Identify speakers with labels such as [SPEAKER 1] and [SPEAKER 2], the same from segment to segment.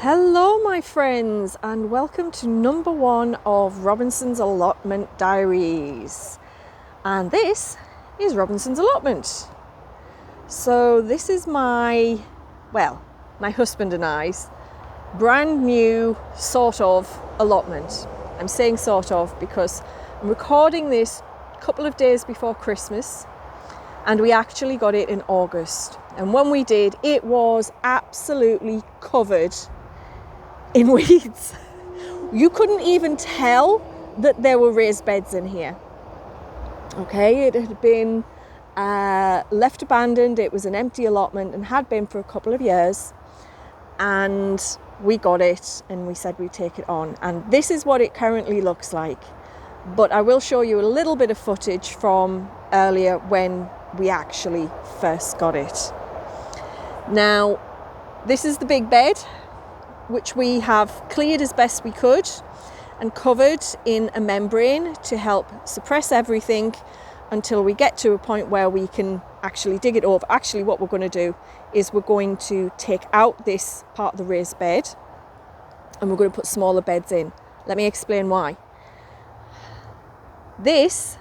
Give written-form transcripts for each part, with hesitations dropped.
[SPEAKER 1] Hello my friends, and welcome to number 1 of Robinson's Allotment Diaries. And this is Robinson's Allotment. So this is my husband and I's brand new sort of allotment. I'm saying sort of because I'm recording this a couple of days before Christmas, and we actually got it in August. And when we did, it was absolutely covered in weeds. You couldn't even tell that there were raised beds in here. Okay, it had been left abandoned. It was an empty allotment and had been for a couple of years. And we got it and we said we'd take it on. And this is what it currently looks like. But I will show you a little bit of footage from earlier when we actually first got it. Now, this is the big bed, which we have cleared as best we could and covered in a membrane to help suppress everything until we get to a point where we can actually dig it over. Actually, what we're going to do is we're going to take out this part of the raised bed and we're going to put smaller beds in. Let me explain why. This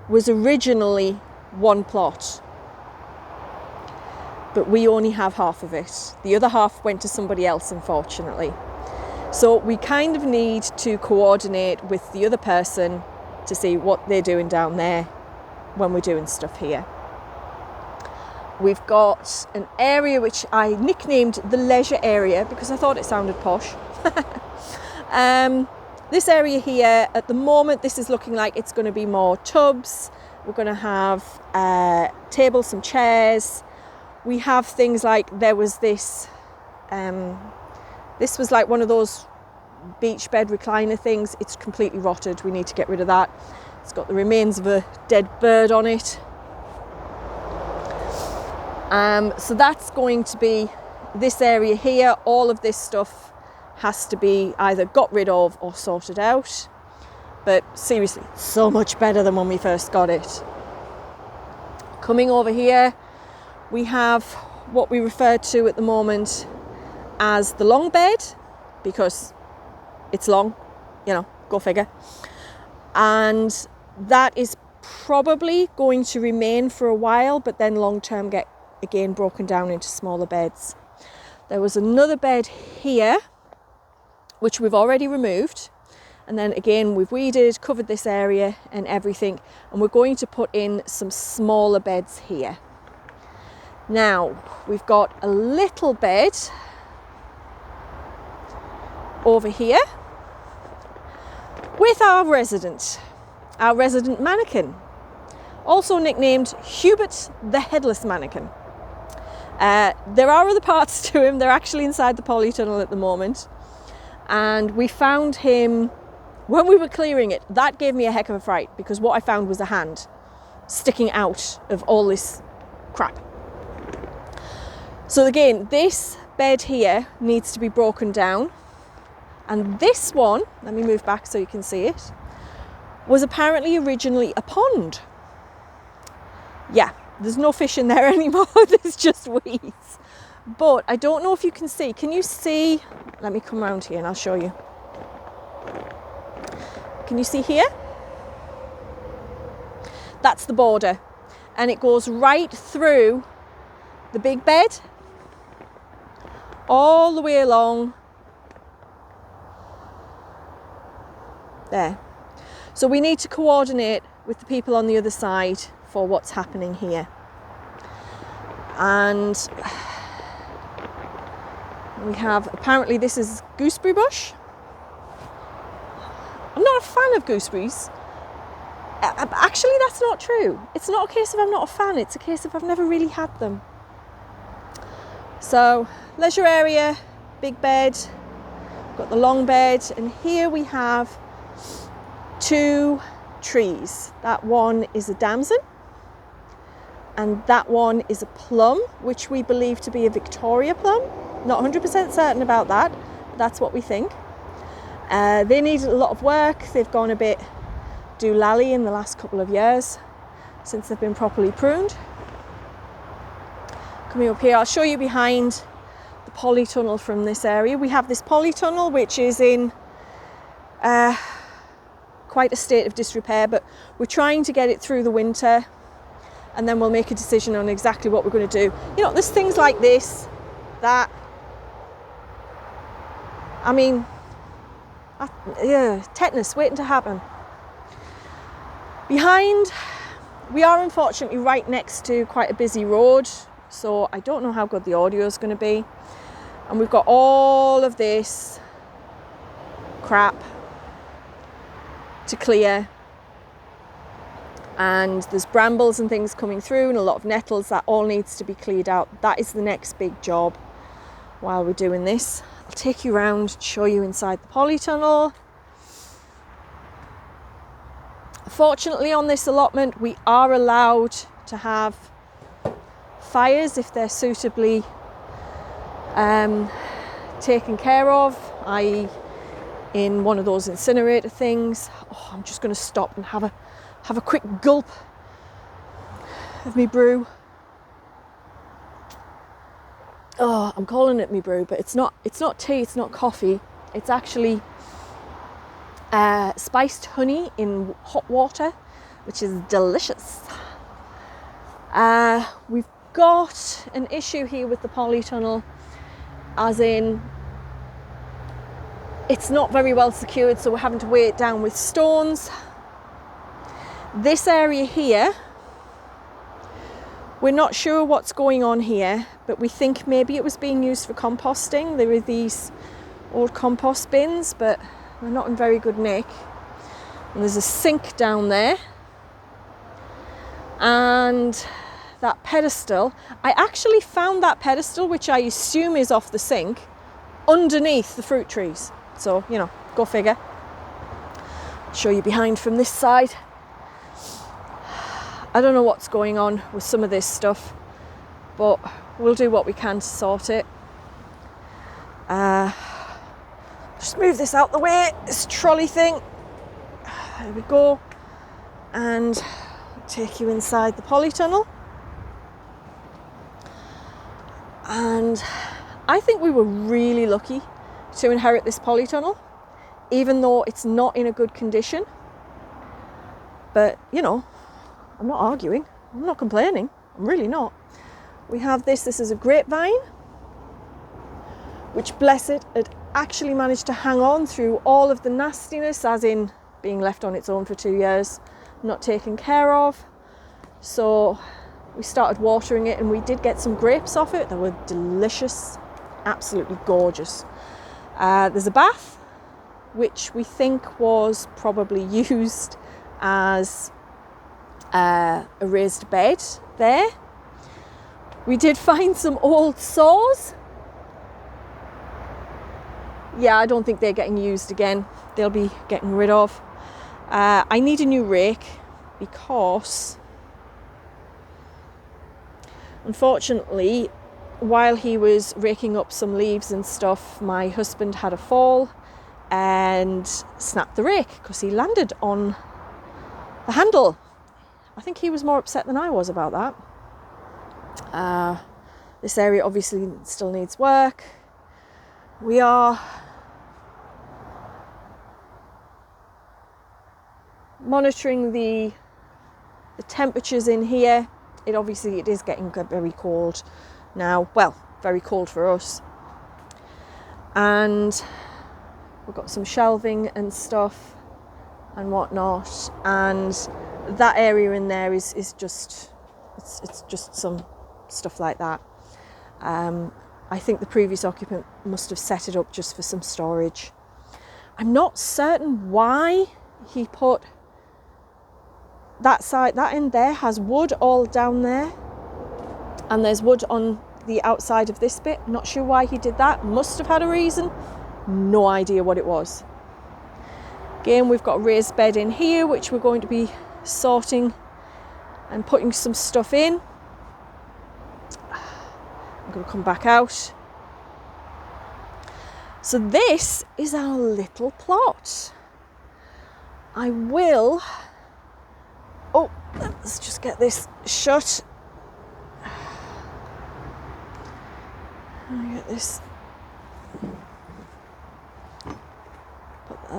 [SPEAKER 1] was originally one plot, but we only have half of it. The other half went to somebody else, unfortunately. So we kind of need to coordinate with the other person to see what they're doing down there when we're doing stuff here. We've got an area which I nicknamed the leisure area because I thought it sounded posh. This area here, at the moment, this is looking like it's going to be more tubs. We're going to have tables, some chairs. We have things like, there was this was like one of those beach bed recliner things. It's completely rotted. We need to get rid of that. It's got the remains of a dead bird on it. So that's going to be this area here. All of this stuff has to be either got rid of or sorted out. But seriously, so much better than when we first got it. Coming over here, we have what we refer to at the moment as the long bed, because it's long, go figure. And that is probably going to remain for a while, but then long term get again broken down into smaller beds. There was another bed here, which we've already removed. And then again, we've weeded, covered this area and everything. And we're going to put in some smaller beds here. Now, we've got a little bed over here with our resident mannequin, also nicknamed Hubert the Headless Mannequin. There are other parts to him. They're actually inside the polytunnel at the moment. And we found him when we were clearing it. That gave me a heck of a fright because what I found was a hand sticking out of all this crap. So again, this bed here needs to be broken down. And this one, let me move back so you can see it, was apparently originally a pond. Yeah, there's no fish in there anymore. There's just weeds. But I don't know if you can see. Can you see? Let me come around here and I'll show you. Can you see here? That's the border. And it goes right through the big bed, all the way along there. So we need to coordinate with the people on the other side for what's happening here. And we have, apparently this is gooseberry bush. I'm not a fan of gooseberries. Actually, that's not true. It's not a case of I'm not a fan, it's a case of I've never really had them. So, leisure area, big bed, got the long bed, and here we have 2 trees. That one is a damson, and that one is a plum, which we believe to be a Victoria plum. Not 100% certain about that, but that's what we think. They needed a lot of work. They've gone a bit doolally in the last couple of years since they've been properly pruned. Coming up here, I'll show you behind the polytunnel from this area. We have this polytunnel which is in quite a state of disrepair, but we're trying to get it through the winter, and then we'll make a decision on exactly what we're going to do. You know, there's things like this that, I mean, yeah, tetanus waiting to happen. Behind, we are unfortunately right next to quite a busy road, so I don't know how good the audio is going to be. And we've got all of this crap to clear, and there's brambles and things coming through and a lot of nettles. That all needs to be cleared out. That is the next big job while we're doing this. I'll take you around, show you inside the polytunnel. Fortunately, on this allotment, we are allowed to have fires if they're suitably taken care of, i.e. in one of those incinerator things. Oh, I'm just going to stop and have a quick gulp of me brew. Oh, I'm calling it me brew, but it's not tea, it's not coffee. It's actually spiced honey in hot water, which is delicious. We've got an issue here with the polytunnel, as in it's not very well secured, so we're having to weigh it down with stones. This area here, we're not sure what's going on here, but we think maybe it was being used for composting. There are these old compost bins, but they're not in very good nick. And there's a sink down there. And that pedestal, I actually found that pedestal, which I assume is off the sink, underneath the fruit trees. So, you know, go figure. I'll show you behind from this side. I don't know what's going on with some of this stuff, but we'll do what we can to sort it. Just move this out the way, this trolley thing. There we go. And I'll take you inside the polytunnel. And I think we were really lucky to inherit this polytunnel, even though it's not in a good condition. But, you know, I'm not arguing, I'm not complaining, I'm really not. We have this is a grapevine, which, bless it, had actually managed to hang on through all of the nastiness, as in being left on its own for 2 years, not taken care of. So we started watering it, and we did get some grapes off it. They were delicious, absolutely gorgeous. There's a bath, which we think was probably used as a raised bed there. We did find some old saws. Yeah, I don't think they're getting used again. They'll be getting rid of. I need a new rake because, unfortunately, while he was raking up some leaves and stuff, my husband had a fall and snapped the rake because he landed on the handle. I think he was more upset than I was about that. This area obviously still needs work. We are monitoring the temperatures in here. It is getting very cold now. Well, very cold for us. And we've got some shelving and stuff and whatnot. And that area in there is just, it's just some stuff like that. I think the previous occupant must have set it up just for some storage. I'm not certain why he put that side. That end there has wood all down there, and there's wood on the outside of this bit. Not sure why he did that. Must have had a reason. No idea what it was. Again, we've got a raised bed in here, which we're going to be sorting and putting some stuff in. I'm going to come back out. So this is our little plot. I will, oh, let's just get this shut. Get this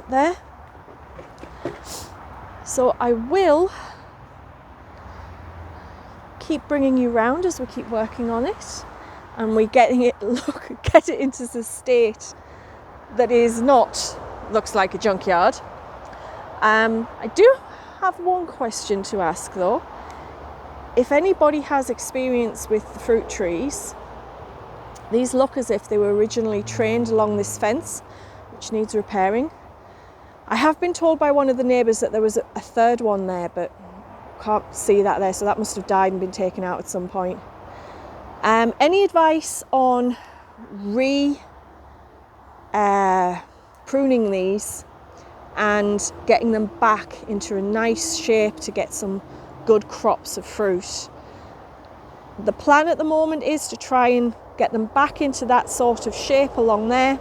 [SPEAKER 1] out there. So I will keep bringing you round as we keep working on it, and we get it into the state that is not, looks like a junkyard. I do have one question to ask though. If anybody has experience with the fruit trees, these look as if they were originally trained along this fence, which needs repairing. I have been told by one of the neighbours that there was a third one there, but can't see that there, so that must have died and been taken out at some point. Any advice on pruning these and getting them back into a nice shape to get some good crops of fruit? The plan at the moment is to try and get them back into that sort of shape along there,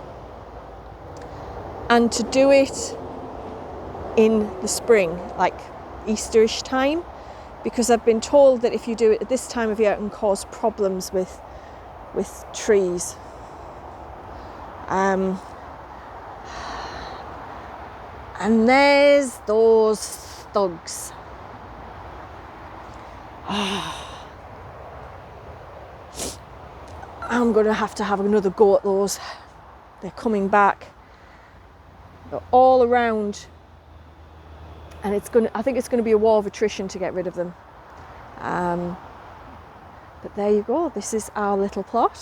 [SPEAKER 1] and to do it in the spring, like Easterish time, because I've been told that if you do it at this time of year it can cause problems with trees. And there's those thugs. I'm going to have another go at those. They're coming back. They're all around. And I think it's going to be a war of attrition to get rid of them. But there you go. This is our little plot.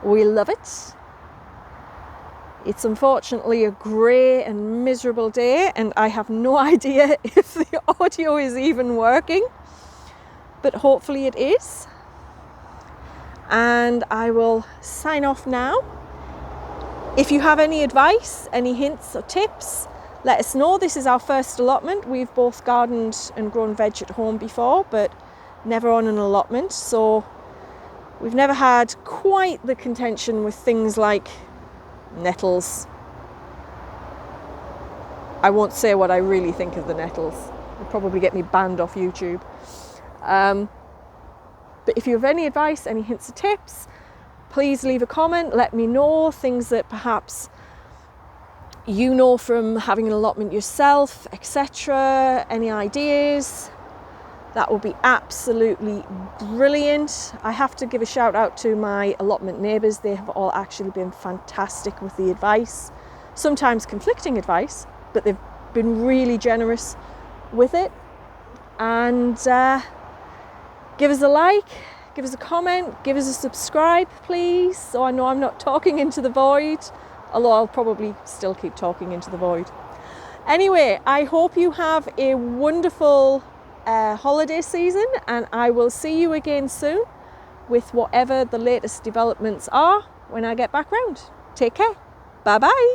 [SPEAKER 1] We love it. It's unfortunately a grey and miserable day, and I have no idea if the audio is even working, but hopefully it is. And I will sign off now. If you have any advice, any hints or tips, let us know. This is our first allotment. We've both gardened and grown veg at home before, but never on an allotment. So we've never had quite the contention with things like nettles. I won't say what I really think of the nettles. It'll probably get me banned off YouTube. But if you have any advice, any hints or tips, please leave a comment. Let me know things that perhaps you know from having an allotment yourself, etc. Any ideas? That would be absolutely brilliant. I have to give a shout out to my allotment neighbours. They have all actually been fantastic with the advice. Sometimes conflicting advice, but they've been really generous with it. And give us a like, give us a comment, give us a subscribe, please, so I know I'm not talking into the void, although I'll probably still keep talking into the void. Anyway, I hope you have a wonderful holiday season, and I will see you again soon with whatever the latest developments are when I get back round. Take care. Bye bye.